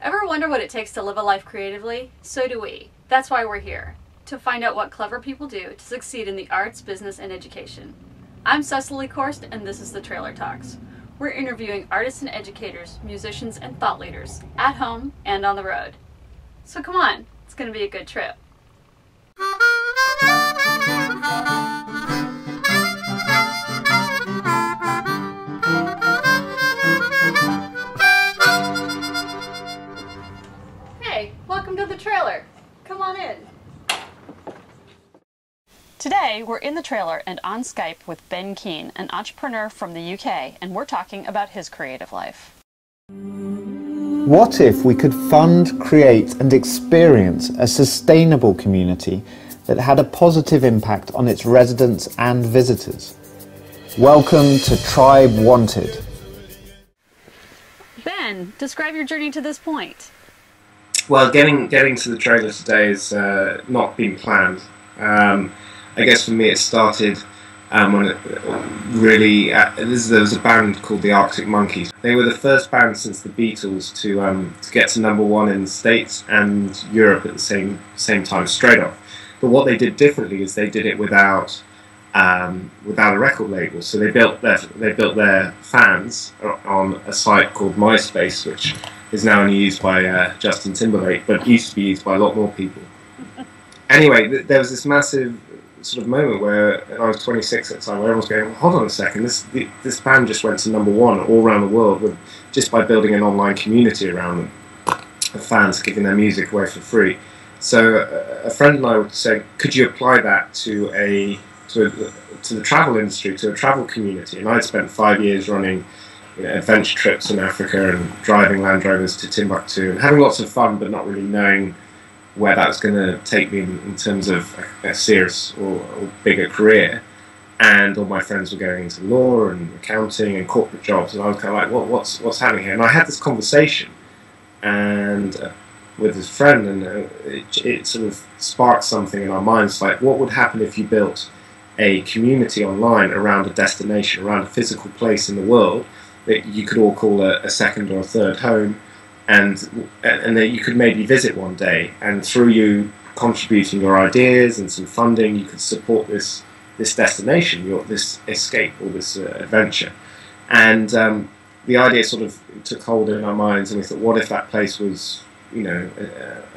Ever wonder what it takes to live a life creatively? So do we. That's why we're here, to find out what clever people do to succeed in the arts, business, and education. I'm Cecily Korst, and this is the Trailer Talks. We're interviewing artists and educators, musicians, and thought leaders, at home and on the road. So come on, it's going to be a good trip. Hey, welcome to the trailer. Come on in. Today, we're in the trailer and on Skype with Ben Keene, an entrepreneur from the UK, and we're talking about his creative life. What if we could fund, create and experience a sustainable community that had a positive impact on its residents and visitors? Welcome to Tribewanted. Ben, describe your journey to this point. Well, getting to the trailer today has not been planned. I guess for me it started when it really there was a band called the Arctic Monkeys. They were the first band since the Beatles to get to #1 in the States and Europe at the same time, straight off. But what they did differently is they did it without a record label. So they built their fans on a site called MySpace, which is now only used by Justin Timberlake, but used to be used by a lot more people. Anyway, there was this massive sort of moment where, and I was 26 at the time, where everyone was going, hold on a second, this band just went to #1 all around the world just by building an online community around them, of fans giving their music away for free. So a friend and I would say, could you apply that to the travel industry, to a travel community? And I'd spent 5 years running adventure trips in Africa and driving Land Rovers to Timbuktu and having lots of fun, but not really knowing where that was going to take me in terms of a serious or bigger career. And all my friends were going into law and accounting and corporate jobs, and I was kind of like, what's happening here? And I had this conversation and with this friend, and it sort of sparked something in our minds, like what would happen if you built a community online around a destination, around a physical place in the world that you could all call a second or a third home, and that you could maybe visit one day, and through you contributing your ideas and some funding, you could support this destination, this escape or this adventure. And the idea sort of took hold in our minds, and we thought, what if that place was, a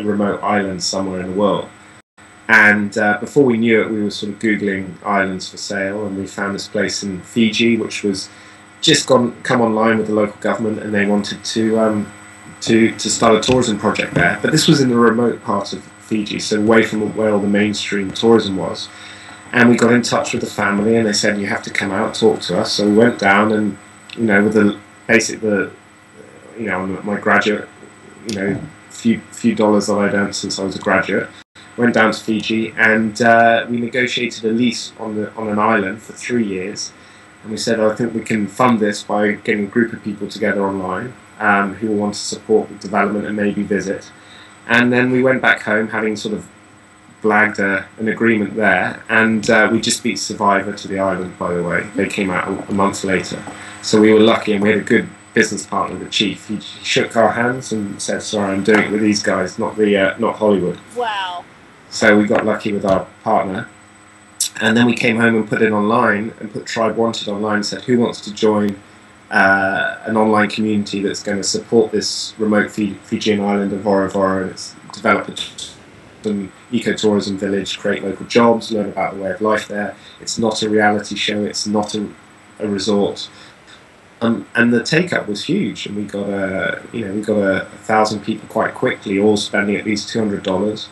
remote island somewhere in the world? And before we knew it, we were sort of Googling islands for sale, and we found this place in Fiji, which was just come online with the local government, and they wanted to start a tourism project there. But this was in the remote part of Fiji, so away from where all the mainstream tourism was. And we got in touch with the family, and they said, you have to come out, talk to us. So we went down, and with my graduate, few dollars that I'd earned since I was a graduate, went down to Fiji, and we negotiated a lease on an island for 3 years. And we said, I think we can fund this by getting a group of people together online who will want to support the development and maybe visit. And then we went back home, having sort of blagged an agreement there, and we just beat Survivor to the island, by the way. They came out a month later. So we were lucky, and we had a good business partner, the chief. He shook our hands and said, sorry, I'm doing it with these guys, not Hollywood. Wow. So we got lucky with our partner. And then we came home and put it online, and put Tribewanted online, and said, who wants to join an online community that's going to support this remote Fijian island of Vorovoro, and it's develop an ecotourism village, create local jobs, learn about the way of life there. It's not a reality show, it's not a resort. And the take-up was huge, and we got 1,000 people quite quickly, all spending at least $200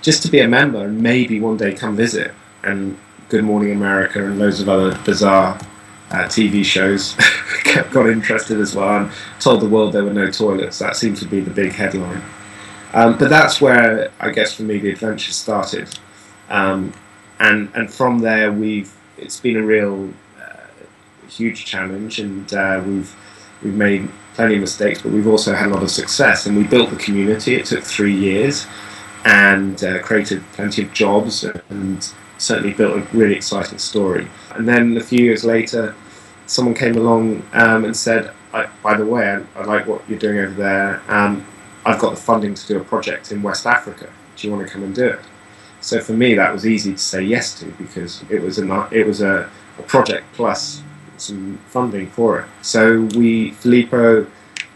just to be a member and maybe one day come visit. And Good Morning America and loads of other bizarre TV shows got interested as well, and told the world there were no toilets. That seemed to be the big headline. But that's where, I guess, for me, the adventure started. And from there, it's been a real huge challenge, and we've made plenty of mistakes, but we've also had a lot of success. And we built the community. It took 3 years, and created plenty of jobs, and certainly built a really exciting story. And then a few years later, someone came along and said, by the way, I like what you're doing over there. I've got the funding to do a project in West Africa. Do you want to come and do it? So for me, that was easy to say yes to, because it was a project plus some funding for it. So Filippo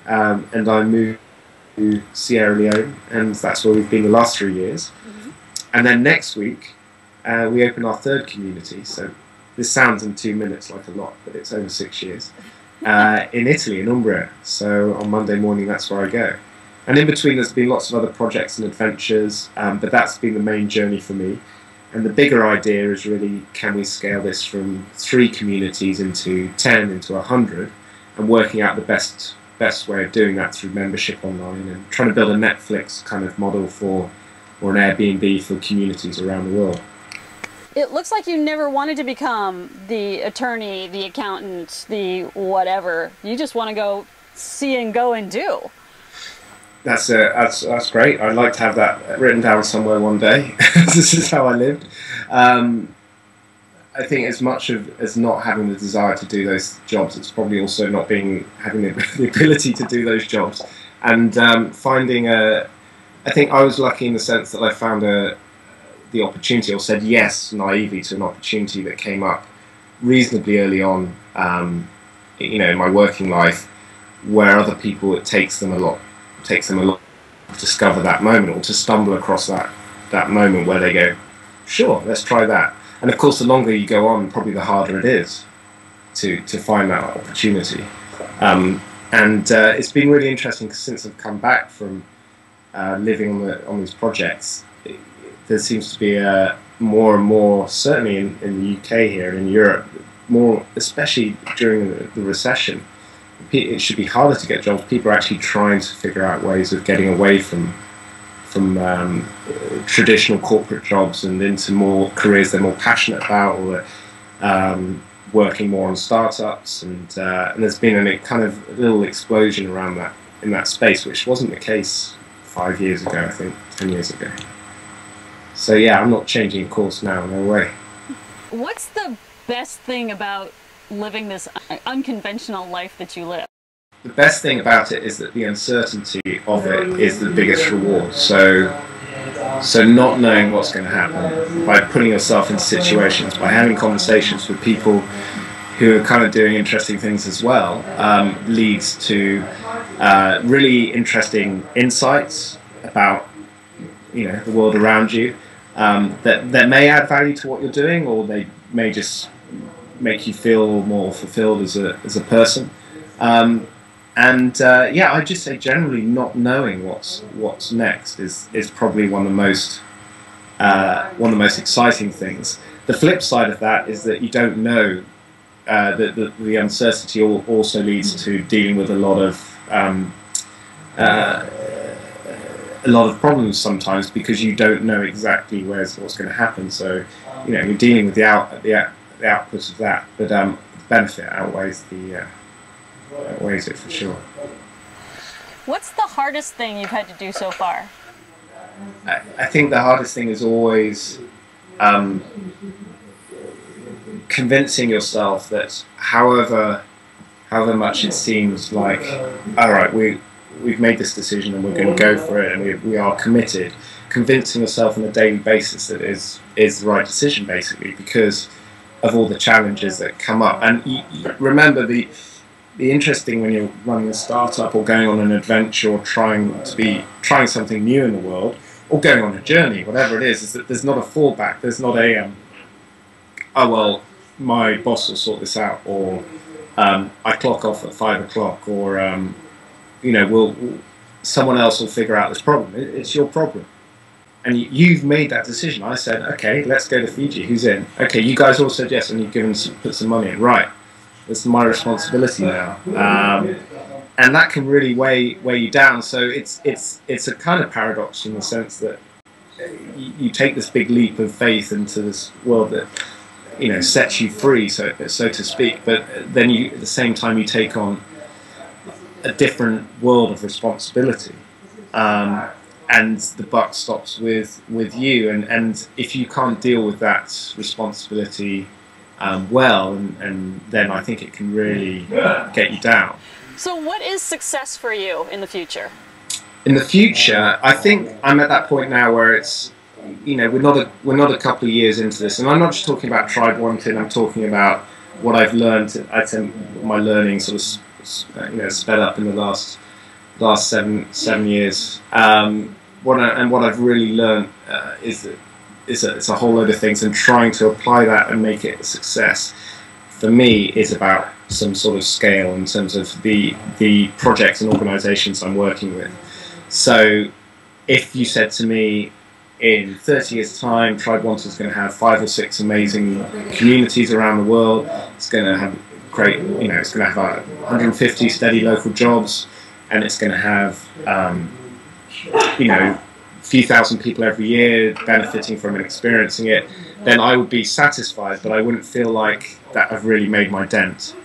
and I moved to Sierra Leone, and that's where we've been the last 3 years. Mm-hmm. And then next week, we open our third community. So this sounds in 2 minutes like a lot, but it's over 6 years. In Italy, in Umbria. So on Monday morning, that's where I go. And in between, there's been lots of other projects and adventures, but that's been the main journey for me. And the bigger idea is really, can we scale this from 3 communities into 10, into 100, and working out the best way of doing that through membership online, and trying to build a Netflix kind of model or an Airbnb for communities around the world. It looks like you never wanted to become the attorney, the accountant, the whatever. You just want to go see and go and do. That's great. I'd like to have that written down somewhere one day. This is how I lived. I think as much as not having the desire to do those jobs, it's probably also not having the ability to do those jobs. And I think I was lucky in the sense that I found the opportunity, or said yes naively to an opportunity that came up reasonably early on, in my working life, where other people, it takes them a lot to discover that moment, or to stumble across that moment where they go, sure, let's try that. And of course, the longer you go on, probably the harder it is to find that opportunity. It's been really interesting, because since I've come back from living on these projects, there seems to be more and more, certainly in the UK here and in Europe, more, especially during the recession, it should be harder to get jobs. People are actually trying to figure out ways of getting away from traditional corporate jobs and into more careers they're more passionate about, or working more on startups. And there's been a kind of little explosion around that in that space, which wasn't the case 5 years ago, I think, 10 years ago. So yeah, I'm not changing course now, no way. What's the best thing about living this unconventional life that you live? The best thing about it is that the uncertainty of it is the biggest reward. So not knowing what's going to happen, by putting yourself in situations, by having conversations with people who are kind of doing interesting things as well, leads to really interesting insights about the world around you, that may add value to what you're doing, or they may just make you feel more fulfilled as a person. I just say generally not knowing what's next is probably one of the most exciting things. The flip side of that is that you don't know. The uncertainty also leads to dealing with a lot of problems sometimes, because you don't know exactly what's going to happen. So you're dealing with the output of that, but the benefit outweighs it for sure. What's the hardest thing you've had to do so far? I think the hardest thing is always convincing yourself that however much it seems like, all right, we've made this decision and we're going to go for it, and we are committed, convincing yourself on a daily basis that is the right decision, basically, because of all the challenges that come up. And you remember the interesting, when you're running a startup or going on an adventure or trying something new in the world, or going on a journey, whatever it is that there's not a fallback. There's not a oh well, my boss will sort this out, or I clock off at 5 o'clock, or someone else will figure out this problem. It's your problem, and you've made that decision. I said, okay, let's go to Fiji. Who's in? Okay, you guys all said yes, and you've put some money in. Right, it's my responsibility now, and that can really weigh you down. So it's a kind of paradox in the sense that you take this big leap of faith into this world that sets you free, so to speak. But then at the same time, you take on a different world of responsibility, and the buck stops with you. And if you can't deal with that responsibility well, and then I think it can really get you down. So what is success for you in the future? In the future, I think I'm at that point now where it's, we're not a couple of years into this, and I'm not just talking about Tribewanted. I'm talking about what I've learned. I'd say my learning sort of, sped up in the last 7 years. What I've really learned is that it's a whole load of things, and trying to apply that and make it a success for me is about some sort of scale in terms of the projects and organisations I'm working with. So if you said to me in 30 years' time, Tribewanted is going to have 5 or 6 amazing communities around the world, it's going to have great, it's going to have 150 steady local jobs, and it's going to have, a few thousand people every year benefiting from and experiencing it, then I would be satisfied, but I wouldn't feel like that I've really made my dent.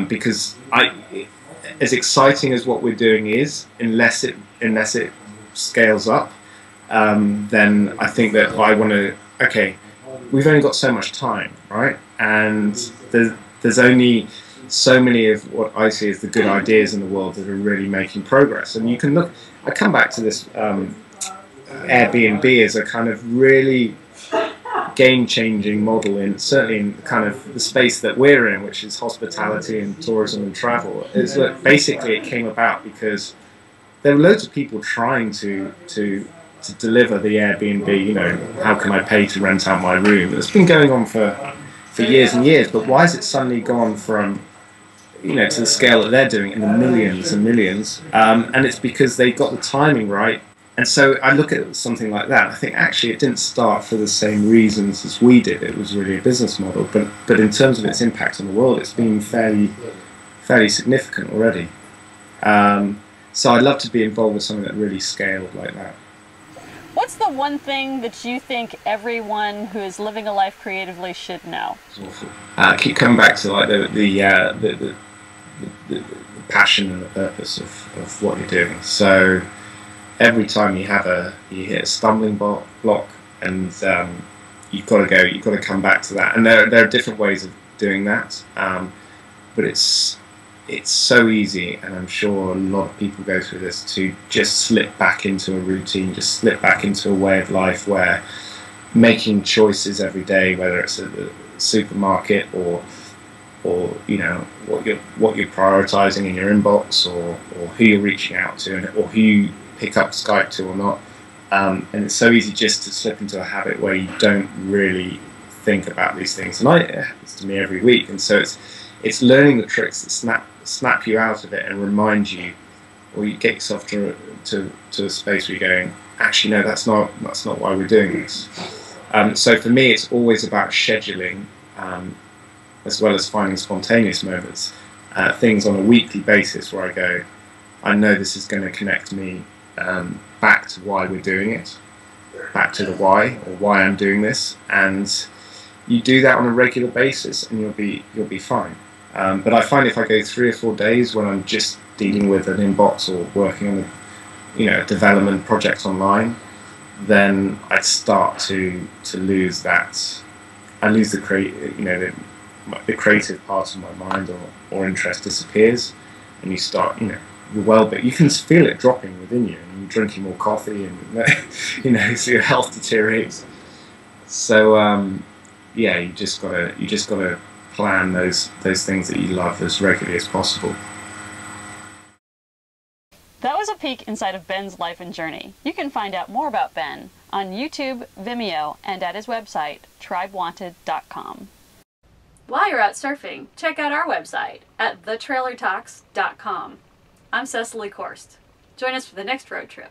Because as exciting as what we're doing is, unless it scales up, then I think that I want to, okay, we've only got so much time, right? And there's only so many of what I see as the good ideas in the world that are really making progress. And you can look, I come back to this Airbnb as a kind of really game-changing model certainly in kind of the space that we're in, which is hospitality and tourism and travel. Is that basically it came about because there were loads of people trying to deliver the Airbnb, how can I pay to rent out my room? It's been going on for years and years, but why has it suddenly gone from, to the scale that they're doing in the millions and millions? And it's because they got the timing right. And so I look at something like that, I think actually it didn't start for the same reasons as we did. It was really a business model, but in terms of its impact on the world, it's been fairly significant already. So I'd love to be involved with something that really scaled like that. What's the one thing that you think everyone who is living a life creatively should know? I keep coming back to like the passion and the purpose of what you're doing. So every time you hit a stumbling block, and you've got to come back to that. And there are different ways of doing that, but it's so easy, and I'm sure a lot of people go through this, to just slip back into a routine, just slip back into a way of life where making choices every day, whether it's at the supermarket or what you're prioritizing in your inbox, or who you're reaching out to, or who you pick up Skype to or not. And it's so easy just to slip into a habit where you don't really think about these things. And it happens to me every week. And so it's learning the tricks that snap you out of it and remind you, or you get yourself to a space where you're going, actually no, that's not why we're doing this. So for me, it's always about scheduling, as well as finding spontaneous moments, things on a weekly basis where I go, I know this is going to connect me back to why we're doing it, back to the why, or why I'm doing this, and you do that on a regular basis, and you'll be fine. But I find if I go 3 or 4 days when I'm just dealing with an inbox or working on a development project online, then I'd start to lose that. I lose the creative part of my mind, or interest disappears, and you start but you can feel it dropping within you, and you're drinking more coffee, and so your health deteriorates. So you just gotta plan those things that you love as regularly as possible. That was a peek inside of Ben's life and journey. You can find out more about Ben on YouTube, Vimeo, and at his website, tribewanted.com. While you're out surfing, check out our website at thetrailertalks.com. I'm Cecily Korst. Join us for the next road trip.